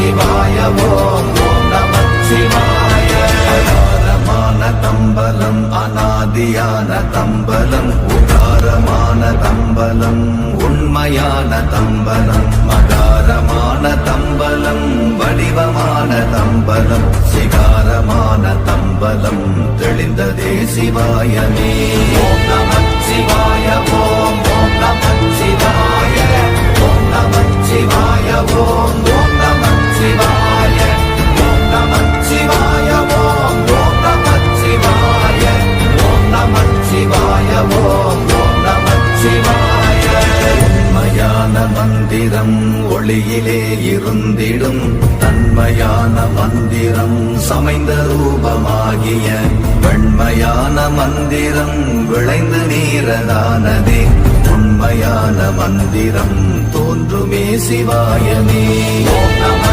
சிவாய ஓம் ஓம் நமச்சிவாய. அகாரமான தம்பலம் அநாதியான தம்பலம் உகாரமான தம்பலம் உண்மையான தம்பலம் மகாரமான தம்பலம் வடிவமான தம்பலம் சிகாரமான தம்பலம் தெளிந்ததே சிவாயமே. ஓம் நமச்சிவாய ஓம் ஓம் நமச்சிவாய ஓம் நமச்சிவாய ஓம் ஓம் நமச்சிவாய ஓம் நமச்சிவாய ஓம் ஓம் நமச்சிவாய ஓம் நமச்சிவாய ஓம் ஓம் நமச்சிவாய. உண்மையான மந்திரம் ஒளியிலே இருந்திடும் தன்மையான மந்திரம் சமைந்த ரூபமாகிய வெண்மையான மந்திரம் விளைந்து நீரதானதே உண்மையான மந்திரம் தோன்றுமே சிவாயமே. ஓம் நம